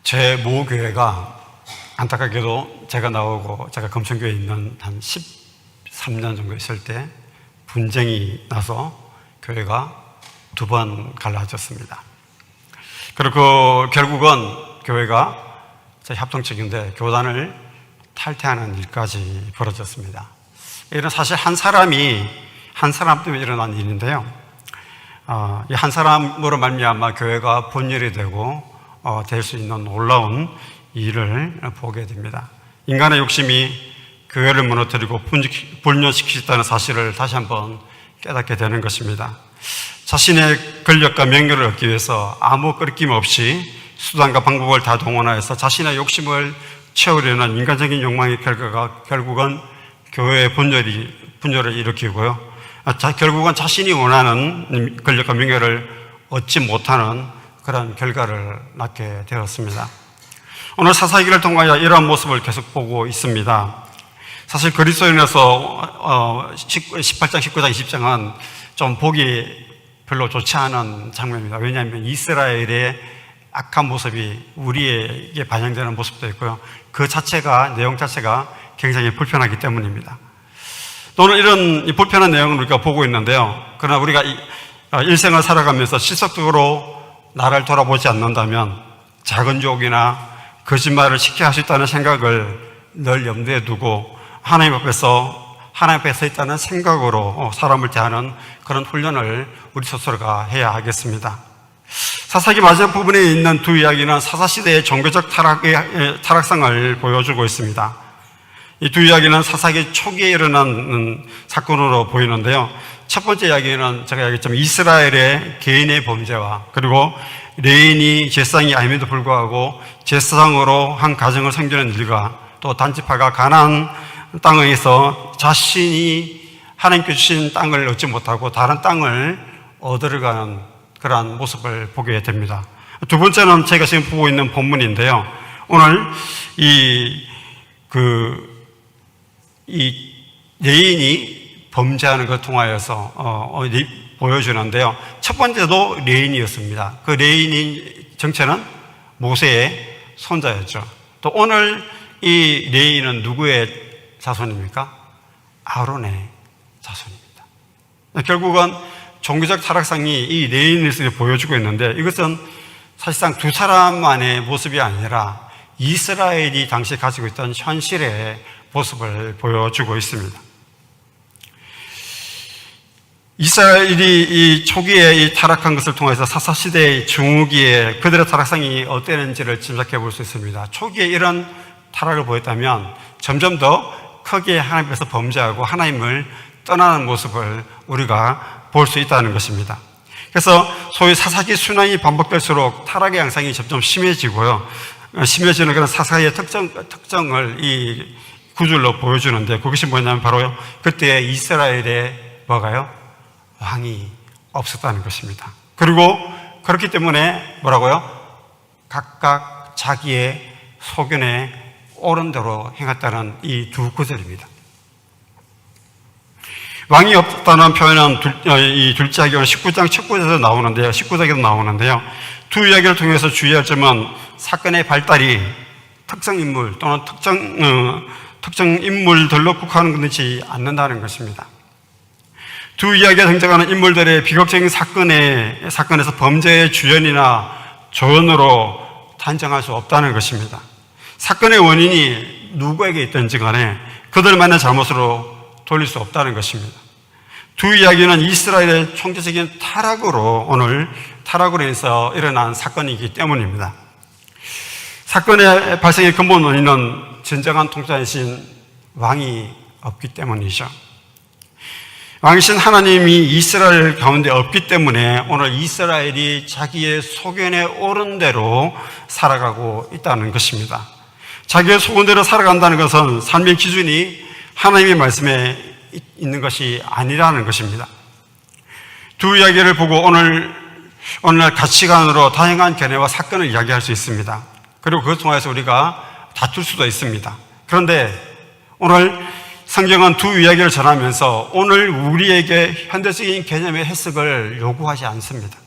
제 모교회가 안타깝게도 제가 나오고 제가 금천교회에 있는 한 13년 정도 있을 때 분쟁이 나서 교회가 2번 갈라졌습니다. 그리고 결국은 교회가 제 협동측인데 교단을 탈퇴하는 일까지 벌어졌습니다. 이런 사실 한 사람 때문에 일어난 일인데요. 이 한 사람으로 말미암아 교회가 분열이 되고 될 수 있는 놀라운 일을 보게 됩니다. 인간의 욕심이 교회를 무너뜨리고 분열시키겠다는 사실을 다시 한번 깨닫게 되는 것입니다. 자신의 권력과 명예를 얻기 위해서 아무 끄러낌 없이 수단과 방법을 다 동원하여서 자신의 욕심을 채우려는 인간적인 욕망의 결과가 결국은 교회의 분열을 일으키고요. 결국은 자신이 원하는 권력과 명예를 얻지 못하는 그런 결과를 낳게 되었습니다. 오늘 사사기를 통하여 이러한 모습을 계속 보고 있습니다. 사실 그리스도인에서 18장, 19장, 20장은 좀 보기 별로 좋지 않은 장면입니다. 왜냐하면 이스라엘의 악한 모습이 우리에게 반영되는 모습도 있고요. 그 내용 자체가 굉장히 불편하기 때문입니다. 또는 이런 불편한 내용을 우리가 보고 있는데요. 그러나 우리가 일생을 살아가면서 실속적으로 나를 돌아보지 않는다면 작은 유혹이나 거짓말을 쉽게 할 수 있다는 생각을 늘 염두에 두고 하나님 앞에 서 있다는 생각으로 사람을 대하는 그런 훈련을 우리 스스로가 해야 하겠습니다. 사사기 마지막 부분에 있는 두 이야기는 사사시대의 종교적 타락상을 보여주고 있습니다. 이 두 이야기는 사사기 초기에 일어난 사건으로 보이는데요. 첫 번째 이야기는 제가 얘기했지만 이스라엘의 개인의 범죄와 그리고 레인이 제사장이 아님에도 불구하고 제사장으로 한 가정을 섬기는 일과 또 단지파가 가나안 땅에서 자신이 하나님께 주신 땅을 얻지 못하고 다른 땅을 얻으려가는 그러한 모습을 보게 됩니다. 두 번째는 제가 지금 보고 있는 본문인데요. 오늘 이 레인이 범죄하는 것을 통하여서 보여주는데요. 첫 번째도 레인이었습니다. 그 레인의 정체는 모세의 손자였죠. 또 오늘 이 레인은 누구의 자손입니까? 아론의 자손입니다. 결국은 종교적 타락상이 이 레인을 보여주고 있는데 이것은 사실상 두 사람만의 모습이 아니라 이스라엘이 당시 가지고 있던 현실의 모습을 보여주고 있습니다. 이스라엘이 이 초기에 이 타락한 것을 통해서 사사시대의 중후기에 그들의 타락상이 어땠는지를 짐작해 볼 수 있습니다. 초기에 이런 타락을 보였다면 점점 더 크게 하나님께서 범죄하고 하나님을 떠나는 모습을 우리가 볼 수 있다는 것입니다. 그래서 소위 사사기 순환이 반복될수록 타락의 양상이 점점 심해지고요. 심해지는 그런 사사기의 특정을 이 구절로 보여주는데 그것이 뭐냐면 바로 그때 이스라엘의 뭐가요? 왕이 없었다는 것입니다. 그리고 그렇기 때문에 뭐라고요? 각각 자기의 소견에 옳은 대로 행했다는 이 두 구절입니다. 왕이 없었다는 표현은 이 둘째 하기는 19장 19절에도 나오는데요. 두 이야기를 통해서 주의할 점은 사건의 발달이 특정 인물 또는 특정 인물들로 국한되지 않는다는 것입니다. 두 이야기에 등장하는 인물들의 비극적인 사건에서 범죄의 주연이나 조연으로 단정할 수 없다는 것입니다. 사건의 원인이 누구에게 있든지 간에 그들만의 잘못으로 돌릴 수 없다는 것입니다. 두 이야기는 이스라엘의 총체적인 타락으로 인해서 일어난 사건이기 때문입니다. 사건의 발생의 근본 원인은 진정한 통치자이신 왕이 없기 때문이죠. 왕이신 하나님이 이스라엘 가운데 없기 때문에 오늘 이스라엘이 자기의 소견에 옳은 대로 살아가고 있다는 것입니다. 자기의 소견대로 살아간다는 것은 삶의 기준이 하나님의 말씀에 있는 것이 아니라는 것입니다. 두 이야기를 보고 오늘날 가치관으로 다양한 견해와 사건을 이야기할 수 있습니다. 그리고 그것 통해서 우리가 다툴 수도 있습니다. 그런데 오늘 성경은 두 이야기를 전하면서 오늘 우리에게 현대적인 개념의 해석을 요구하지 않습니다.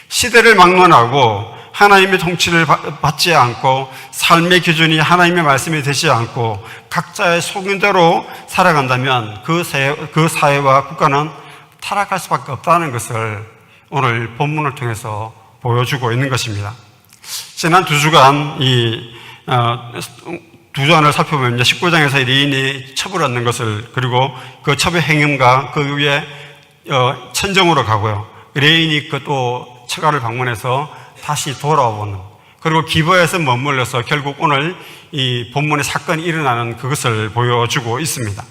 시대를 막론하고 하나님의 통치를 받지 않고 삶의 기준이 하나님의 말씀이 되지 않고 각자의 속인대로 살아간다면 그 사회와 국가는 타락할 수밖에 없다는 것을 오늘 본문을 통해서 보여주고 있는 것입니다. 지난 두 주간 두 주간을 살펴보면 19장에서 레인이 첩을 얻는 것을, 그리고 그 첩의 행음과 그 위에 천정으로 가고요. 레인이 그 또 처가를 방문해서 다시 돌아오는, 그리고 기브아에서 머물러서 결국 오늘 이 본문의 사건이 일어나는 그것을 보여주고 있습니다.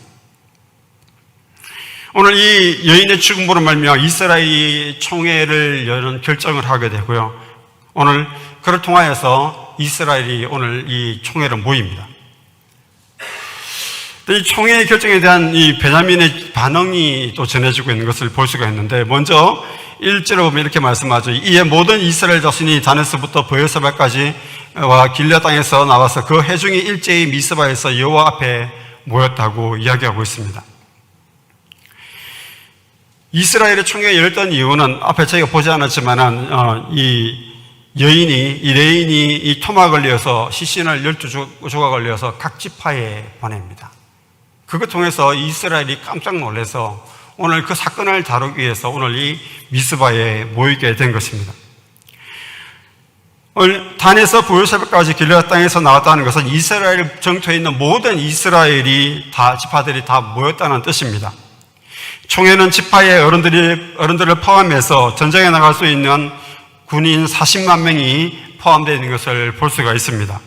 오늘 이 여인의 죽음으로 말미암아 이스라엘이 총회를 여는 결정을 하게 되고요. 오늘 그를 통하여서 이스라엘이 오늘 이 총회를 모입니다. 이 총회의 결정에 대한 이 베냐민의 반응이 또 전해지고 있는 것을 볼 수가 있는데, 먼저 1절에 보면 이렇게 말씀하죠. 이에 모든 이스라엘 자손이 단에서부터 브에르사바까지 와 길랴 땅에서 나와서 그 회중이 일제히 미스바에서 여호와 앞에 모였다고 이야기하고 있습니다. 이스라엘의 총회가 열렸던 이유는 앞에 저희가 보지 않았지만은 이 레인이 이 토막을 이어서 시신을 12조각을 이어서 각 지파에 보냅니다. 그것 통해서 이스라엘이 깜짝 놀라서 오늘 그 사건을 다루기 위해서 오늘 이 미스바에 모이게 된 것입니다. 오늘 단에서 브에르사바까지 길르앗 땅에서 나왔다는 것은 이스라엘 정토에 있는 모든 이스라엘이 다 지파들이 다 모였다는 뜻입니다. 총회는 지파의 어른들을 포함해서 전쟁에 나갈 수 있는 군인 40만 명이 포함되어 있는 것을 볼 수가 있습니다.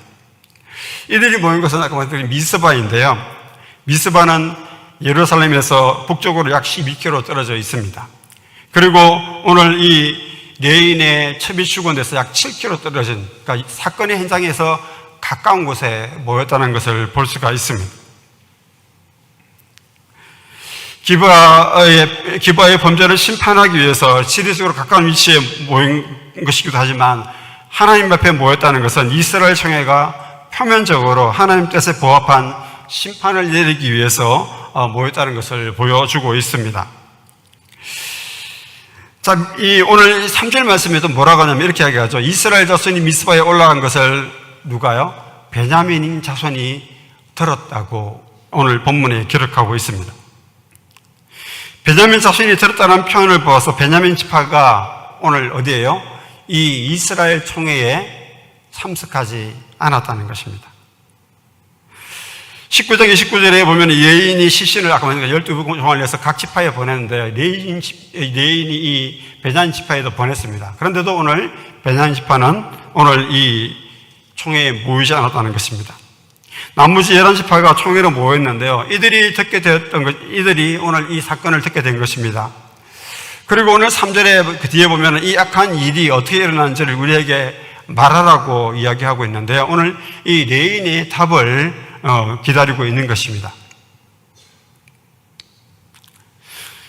이들이 모인 것은 아까 말씀드린 미스바인데요. 미스바는 예루살렘에서 북쪽으로 약 12km 떨어져 있습니다. 그리고 오늘 이 레인의 첩이 죽은 데서 약 7km 떨어진, 그러니까 사건의 현장에서 가까운 곳에 모였다는 것을 볼 수가 있습니다. 기브아의 범죄를 심판하기 위해서 지리적으로 가까운 위치에 모인 것이기도 하지만, 하나님 앞에 모였다는 것은 이스라엘 총회가 표면적으로 하나님 뜻에 부합한 심판을 내리기 위해서 모였다는 것을 보여주고 있습니다. 자, 오늘 3절 말씀에도 뭐라고 하냐면 이렇게 이야기하죠. 이스라엘 자손이 미스바에 올라간 것을 누가요? 베냐민 자손이 들었다고 오늘 본문에 기록하고 있습니다. 베냐민 자손이 들었다는 표현을 보아서 베냐민 지파가 오늘 어디에요? 이 이스라엘 총회에 참석하지 않았다는 것입니다. 19장 29절에 보면 레인이 시신을 아까 말했던 12종을 내서 각 지파에 보냈는데 레인이 이 베냐민 지파에도 보냈습니다. 그런데도 오늘 베냐민 지파는 오늘 이 총회에 모이지 않았다는 것입니다. 나머지 11지파가 총회로 모였는데요. 이들이 오늘 이 사건을 듣게 된 것입니다. 그리고 오늘 3절에 그 뒤에 보면 이 악한 일이 어떻게 일어났는지를 우리에게 말하라고 이야기하고 있는데요. 오늘 이 레인의 답을 기다리고 있는 것입니다.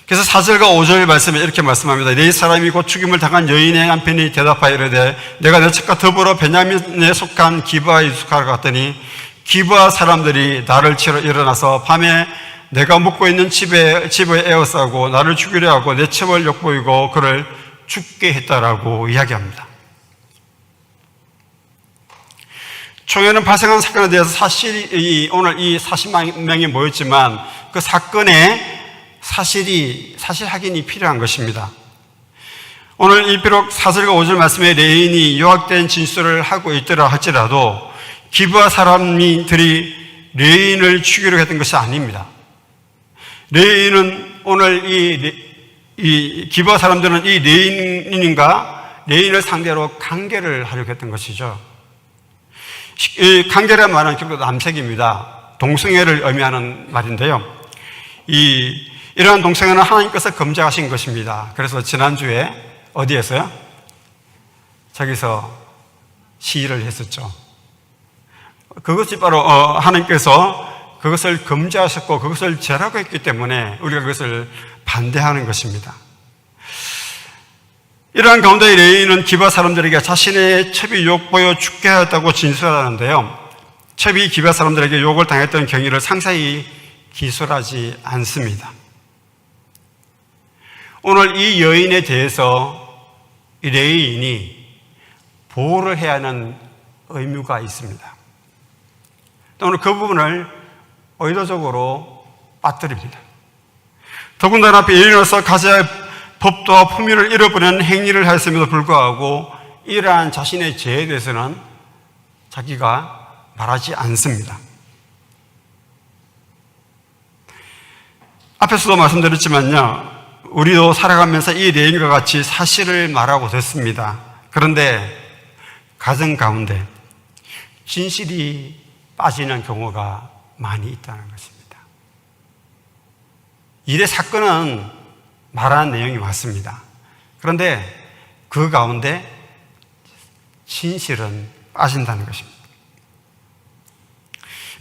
그래서 4절과 5절 말씀에 이렇게 말씀합니다. 네 사람이 곧 죽임을 당한 여인의 남편이 대답하여 이르되 내가 내 첩과 더불어 베냐민에 속한 기브아에 유숙하러 갔더니 기브아 사람들이 나를 치러 일어나서 밤에 내가 묵고 있는 집에 에워싸고 나를 죽이려 하고 내 첩을 욕보이고 그를 죽게 했다라고 이야기합니다. 총회는 발생한 사건에 대해서 사실이 오늘 이 40만 명이 모였지만 그 사건의 사실 확인이 필요한 것입니다. 오늘 이 비록 4절과 5절 말씀에 레인이 요약된 진술을 하고 있더라 할지라도 기브아 사람들이 레인을 죽이려고 했던 것이 아닙니다. 레인은 오늘 이 기브아 사람들은 이 레인을 상대로 강계를 하려고 했던 것이죠. 이 강계라는 말은 결국 남색입니다. 동성애를 의미하는 말인데요. 이러한 동성애는 하나님께서 금지하신 것입니다. 그래서 지난주에 어디에서요? 저기서 시위를 했었죠. 그것이 바로 하나님께서 그것을 금지하셨고 그것을 죄라고 했기 때문에 우리가 그것을 반대하는 것입니다. 이러한 가운데 레인은 기브아 사람들에게 자신의 첩이 욕보여 죽게 하였다고 진술하는데요. 첩이 기브아 사람들에게 욕을 당했던 경위를 상세히 기술하지 않습니다. 오늘 이 여인에 대해서 이 레인이 보호를 해야 하는 의무가 있습니다. 오늘 그 부분을 의도적으로 빠뜨립니다. 더군다나 배인으로서 가져야 할 법도와 품위를 잃어버리는 행위를 하였음에도 불구하고 이러한 자신의 죄에 대해서는 자기가 말하지 않습니다. 앞에서도 말씀드렸지만요, 우리도 살아가면서 이 레인과 같이 사실을 말하고 됐습니다. 그런데 가정 가운데 진실이 빠지는 경우가 많이 있다는 것입니다. 일의 사건은 말하는 내용이 맞습니다. 그런데 그 가운데 진실은 빠진다는 것입니다.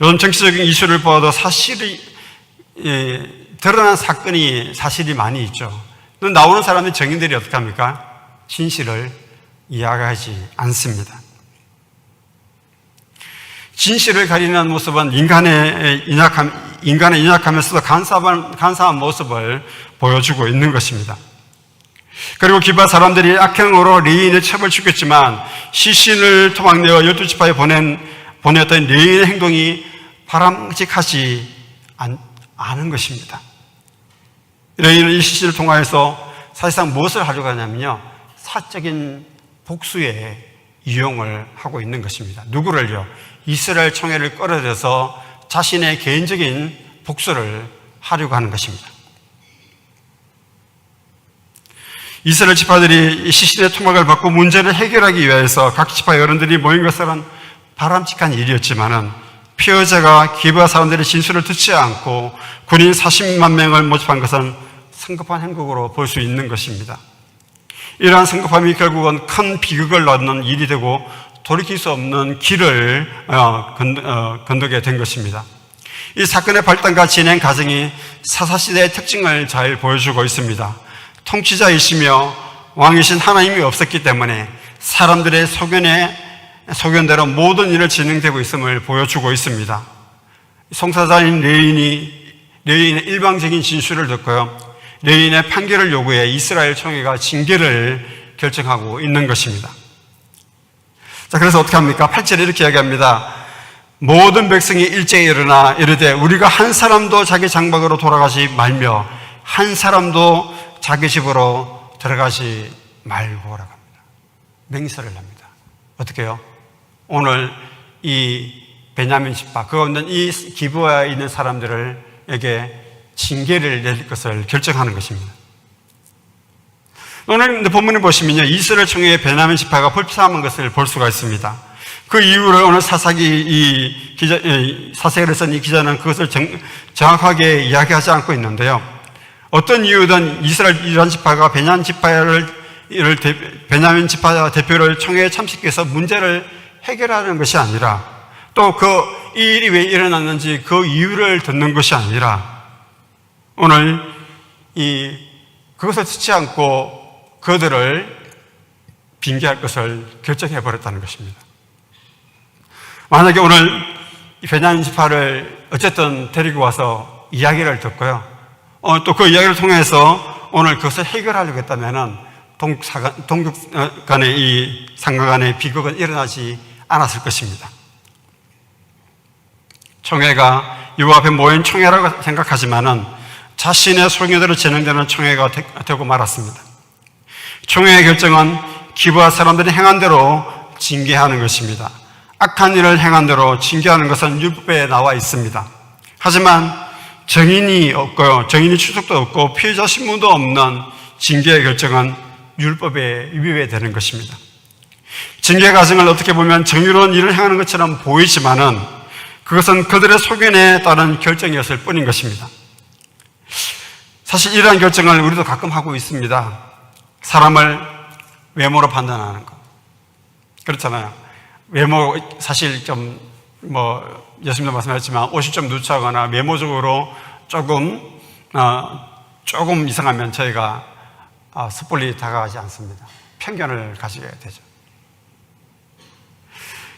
요즘 정치적인 이슈를 보아도 사실이 드러난 사건이 사실이 많이 있죠. 나오는 사람들 정인들이 어떻게 합니까? 진실을 이야기하지 않습니다. 진실을 가리는 모습은 인간의 인약하면서도 간사한 모습을 보여주고 있는 것입니다. 그리고 기브아 사람들이 악행으로 레인의 첩을 죽였지만 시신을 토막내어 12지파에 보냈던 레인의 행동이 바람직하지 않은 것입니다. 레인은 이 시신을 통하여서 사실상 무엇을 하려고 하냐면요, 사적인 복수에 이용을 하고 있는 것입니다. 누구를요? 이스라엘 총회를 끌어들여서 자신의 개인적인 복수를 하려고 하는 것입니다. 이스라엘 지파들이 시신의 토막을 받고 문제를 해결하기 위해서 각 지파 어른들이 모인 것은 바람직한 일이었지만은 피해자가 기브아 사람들의 진술을 듣지 않고 군인 40만 명을 모집한 것은 성급한 행동으로 볼 수 있는 것입니다. 이러한 성급함이 결국은 큰 비극을 낳는 일이 되고 돌이킬 수 없는 길을 건너게 된 것입니다. 이 사건의 발단과 진행 과정이 사사시대의 특징을 잘 보여주고 있습니다. 통치자이시며 왕이신 하나님이 없었기 때문에 사람들의 소견대로 모든 일을 진행되고 있음을 보여주고 있습니다. 송사자인 레인의 일방적인 진술을 듣고요, 레인의 판결을 요구해 이스라엘 총회가 징계를 결정하고 있는 것입니다. 자, 그래서 어떻게 합니까? 8절에 이렇게 이야기합니다. 모든 백성이 일제히 일어나 이르되 우리가 한 사람도 자기 장막으로 돌아가지 말며 한 사람도 자기 집으로 들어가지 말고라고 합니다. 맹세를 합니다. 어떻게 해요? 오늘 이 베냐민 지파, 그 없는 이 기브아에 있는 사람들에게 징계를 내릴 것을 결정하는 것입니다. 오늘 본문을 보시면요, 이스라엘 총회의 베냐민 지파가 불참한 것을 볼 수가 있습니다. 그 이유를 오늘 사사기를 쓴 이 기자는 그것을 정확하게 이야기하지 않고 있는데요. 어떤 이유든 이스라엘 지파가 베냐민 지파 대표를 총회에 참석해서 문제를 해결하는 것이 아니라 또 이 일이 왜 일어났는지 그 이유를 듣는 것이 아니라 오늘 그것을 듣지 않고 그들을 빙계할 것을 결정해 버렸다는 것입니다. 만약에 오늘 베냐민 지파를 어쨌든 데리고 와서 이야기를 듣고요, 또 그 이야기를 통해서 오늘 그것을 해결하려고 했다면은 동족 간의 이 상가 간의 비극은 일어나지 않았을 것입니다. 총회가 여호와 앞에 모인 총회라고 생각하지만은 자신의 소견대로 진행되는 총회가 되고 말았습니다. 총회의 결정은 기브아 사람들이 행한 대로 징계하는 것입니다. 악한 일을 행한 대로 징계하는 것은 율법에 나와 있습니다. 하지만 정인이 없고요, 정인이 추적도 없고 피해자 신문도 없는 징계의 결정은 율법에 위배되는 것입니다. 징계 과정을 어떻게 보면 정의로운 일을 행하는 것처럼 보이지만은 그것은 그들의 소견에 따른 결정이었을 뿐인 것입니다. 사실 이러한 결정을 우리도 가끔 하고 있습니다. 사람을 외모로 판단하는 것. 그렇잖아요. 외모, 사실 예수님도 말씀하셨지만 옷이 좀 누추하거나 외모적으로 조금 이상하면 저희가 섣불리 다가가지 않습니다. 편견을 가지게 되죠.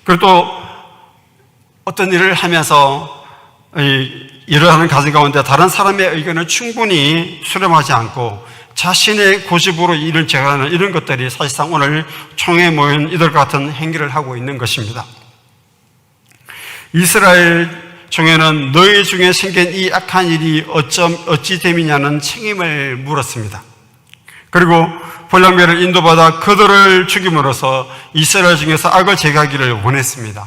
그리고 또 어떤 일을 하면서 일을 하는 과정 가운데 다른 사람의 의견을 충분히 수렴하지 않고 자신의 고집으로 일을 제어하는 이런 것들이 사실상 오늘 총회에 모인 이들과 같은 행위를 하고 있는 것입니다. 이스라엘 총회는 너희 중에 생긴 이 악한 일이 어찌 됨이냐는 책임을 물었습니다. 그리고 불량배를 인도받아 그들을 죽임으로써 이스라엘 중에서 악을 제거하기를 원했습니다.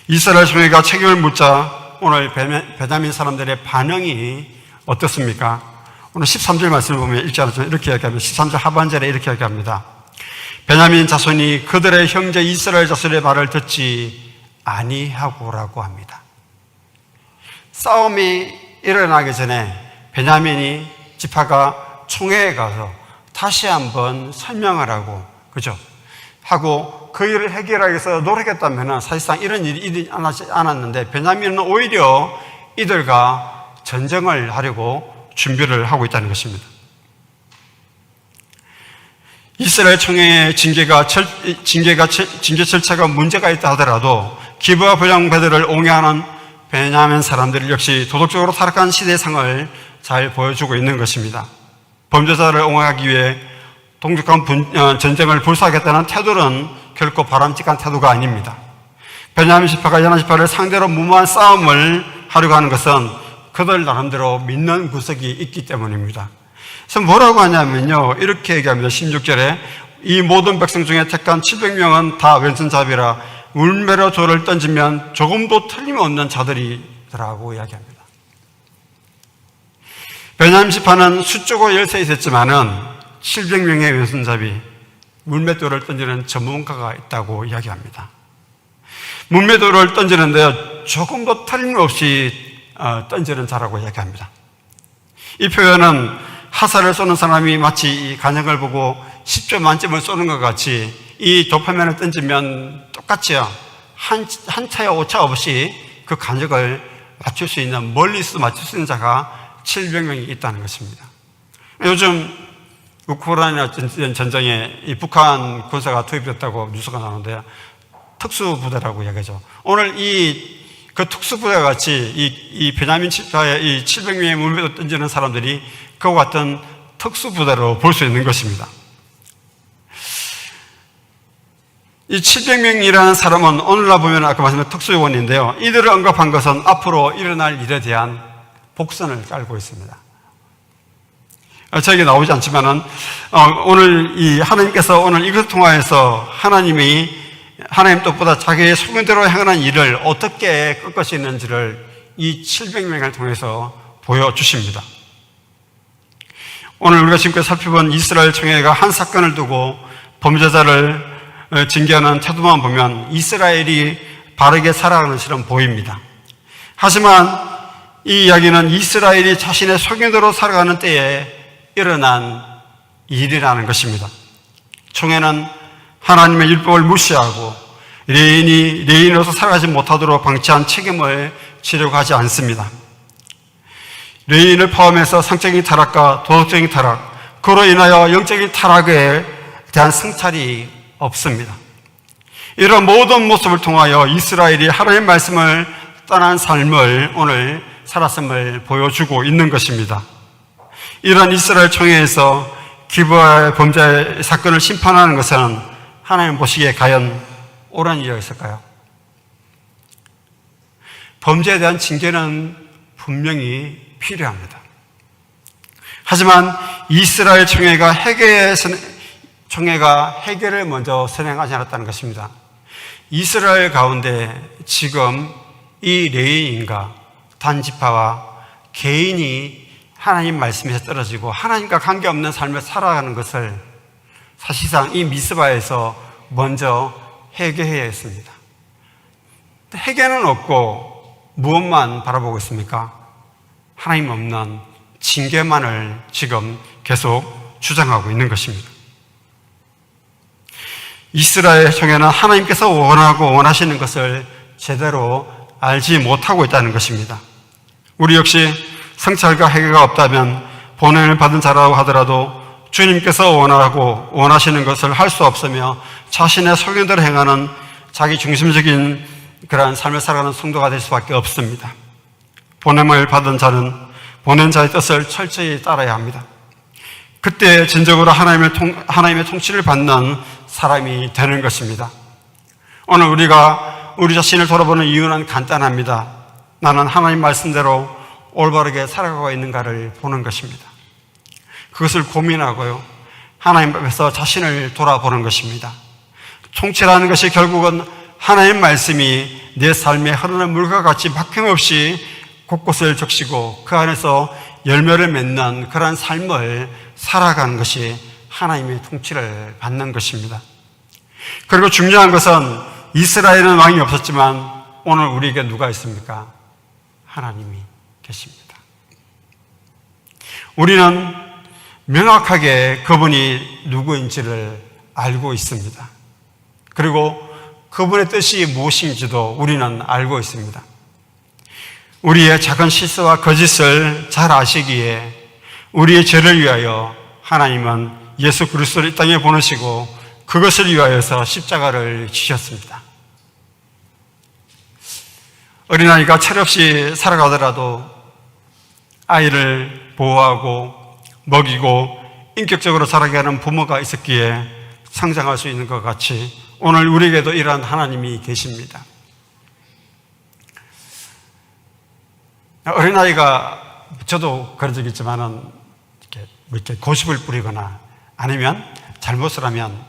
이스라엘 총회가 책임을 묻자 오늘 베냐민 사람들의 반응이 어떻습니까? 오늘 13절 말씀을 보면 읽지 않았지만 이렇게 이야기합니다. 13절 하반절에 이렇게 이야기합니다. 베냐민 자손이 그들의 형제 이스라엘 자손의 말을 듣지 아니하고라고 합니다. 싸움이 일어나기 전에 베냐민이 지파가 총회에 가서 다시 한번 설명을 하고, 그죠? 하고 그 일을 해결하기 위해서 노력했다면 사실상 이런 일이 일어나지 않았는데 베냐민은 오히려 이들과 전쟁을 하려고 준비를 하고 있다는 것입니다. 이스라엘 총회의 징계 절차가 문제가 있다 하더라도 기브와 불량배들을 옹호하는 베냐민 사람들 역시 도덕적으로 타락한 시대상을 잘 보여주고 있는 것입니다. 범죄자를 옹호하기 위해 동족간 전쟁을 불사하겠다는 태도는 결코 바람직한 태도가 아닙니다. 베냐민 지파가 야나 지파를 상대로 무모한 싸움을 하려고 하는 것은 그들 나름대로 믿는 구석이 있기 때문입니다. 그래서 뭐라고 하냐면요, 이렇게 얘기합니다. 16절에 이 모든 백성 중에 택한 700명은 다 왼손잡이라 울매로 돌을 던지면 조금도 틀림없는 자들이라고 이야기합니다. 베냐민 지파는 수적으로 열세 있었지만은 700명의 왼손잡이 물맷돌을 던지는 전문가가 있다고 이야기합니다. 물맷돌을 던지는데요, 조금도 틀림없이 던지는 자라고 이야기합니다. 이 표현은 화살을 쏘는 사람이 마치 이 간역을 보고 10점 만점을 쏘는 것 같이 이 도파민을 던지면 똑같이요, 한 차야 오차 없이 그 간역을 맞출 수 있는, 멀리서 맞출 수 있는 자가 700명이 있다는 것입니다. 요즘 우크라이나 전쟁에 이 북한 군사가 투입됐다고 뉴스가 나오는데요, 특수부대라고 이야기하죠. 오늘 그 특수부대와 같이 이 베냐민 지파의 이 700명의 물매도 던지는 사람들이 그와 같은 특수부대로 볼 수 있는 것입니다. 이 700명이라는 사람은 오늘날 보면 아까 말씀드린 특수요원인데요, 이들을 언급한 것은 앞으로 일어날 일에 대한 복선을 깔고 있습니다. 저에게 나오지 않지만은 오늘 하나님께서 오늘 이것을 통하여서 하나님 뜻보다 자기의 소견대로 행하는 일을 어떻게 끌 것이 있는지를 이 700명을 통해서 보여주십니다. 오늘 우리가 지금까지 살펴본 이스라엘 총회가 한 사건을 두고 범죄자를 징계하는 태도만 보면 이스라엘이 바르게 살아가는 것처럼 보입니다. 하지만 이 이야기는 이스라엘이 자신의 소견대로 살아가는 때에 일어난 일이라는 것입니다. 총회는 하나님의 율법을 무시하고 레인으로서 살아가지 못하도록 방치한 책임을 지려고 하지 않습니다. 레인을 포함해서 성적인 타락과 도덕적인 타락, 그로 인하여 영적인 타락에 대한 성찰이 없습니다. 이런 모든 모습을 통하여 이스라엘이 하나님의 말씀을 떠난 삶을 오늘 살았음을 보여주고 있는 것입니다. 이런 이스라엘 총회에서 기브와의 범죄 사건을 심판하는 것은 하나님 보시기에 과연 옳은 일이었을까요? 범죄에 대한 징계는 분명히 필요합니다. 하지만 이스라엘 총회가 해결을 먼저 선행하지 않았다는 것입니다. 이스라엘 가운데 지금 이 레위인과 단지파와 개인이 하나님 말씀에서 떨어지고 하나님과 관계없는 삶을 살아가는 것을 사실상 이 미스바에서 먼저 해결해야 했습니다. 해결은 없고 무엇만 바라보고 있습니까? 하나님 없는 징계만을 지금 계속 주장하고 있는 것입니다. 이스라엘 총회는 하나님께서 원하시는 것을 제대로 알지 못하고 있다는 것입니다. 우리 역시 성찰과 해결가 없다면 본연을 받은 자라고 하더라도 주님께서 원하시는 것을 할 수 없으며 자신의 소견대로 행하는 자기 중심적인 그러한 삶을 살아가는 성도가 될 수밖에 없습니다. 보냄을 받은 자는 보낸 자의 뜻을 철저히 따라야 합니다. 그때 진정으로 하나님의 통치를 받는 사람이 되는 것입니다. 오늘 우리가 우리 자신을 돌아보는 이유는 간단합니다. 나는 하나님 말씀대로 올바르게 살아가고 있는가를 보는 것입니다. 그것을 고민하고요, 하나님 앞에서 자신을 돌아보는 것입니다. 통치라는 것이 결국은 하나님 말씀이 내 삶에 흐르는 물과 같이 막힘없이 곳곳을 적시고 그 안에서 열매를 맺는 그러한 삶을 살아가는 것이 하나님의 통치를 받는 것입니다. 그리고 중요한 것은 이스라엘은 왕이 없었지만 오늘 우리에게 누가 있습니까? 하나님이 계십니다. 우리는 명확하게 그분이 누구인지를 알고 있습니다. 그리고 그분의 뜻이 무엇인지도 우리는 알고 있습니다. 우리의 작은 실수와 거짓을 잘 아시기에 우리의 죄를 위하여 하나님은 예수 그리스도를 이 땅에 보내시고 그것을 위하여서 십자가를 지셨습니다. 어린아이가 철없이 살아가더라도 아이를 보호하고 먹이고 인격적으로 자라게 하는 부모가 있었기에 성장할 수 있는 것 같이 오늘 우리에게도 이러한 하나님이 계십니다. 어린아이가, 저도 그런 적이 있지만은 이렇게 고집을 부리거나 아니면 잘못을 하면,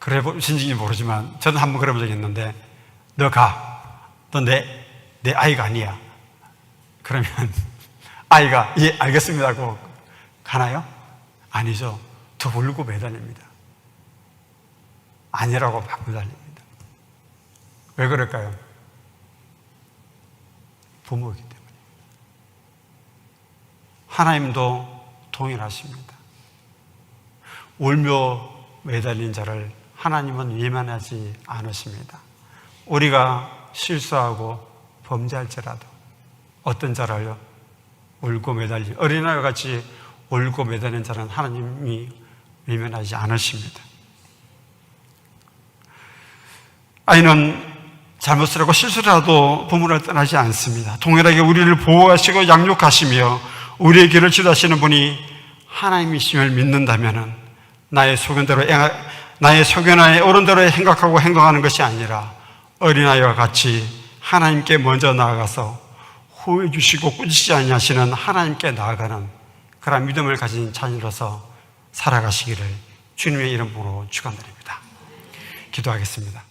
그래 보신지 모르지만 저는 한번 그래 본 적이 있는데, 너 가. 너 내 아이가 아니야. 그러면 아이가 예 알겠습니다 하고 가나요? 아니죠. 더 울고 매달립니다. 아니라고 막 매달립니다. 왜 그럴까요? 부모이기 때문에. 하나님도 동일하십니다. 울며 매달린 자를 하나님은 외면하지 않으십니다. 우리가 실수하고 범죄할지라도 어떤 자를요? 울고 매달린 어린아이와 같이 울고 매달린 자는 하나님이 외면하지 않으십니다. 아이는 잘못을 하고 실수를 하도 부모를 떠나지 않습니다. 동일하게 우리를 보호하시고 양육하시며 우리의 길을 지도하시는 분이 하나님이심을 믿는다면 나의 소견에 옳은 대로 생각하고 행동하는 것이 아니라 어린아이와 같이 하나님께 먼저 나아가서 호해 주시고 꾸짖지 아니하시는 하나님께 나아가는 그런 믿음을 가진 자녀로서 살아가시기를 주님의 이름으로 축원드립니다. 기도하겠습니다.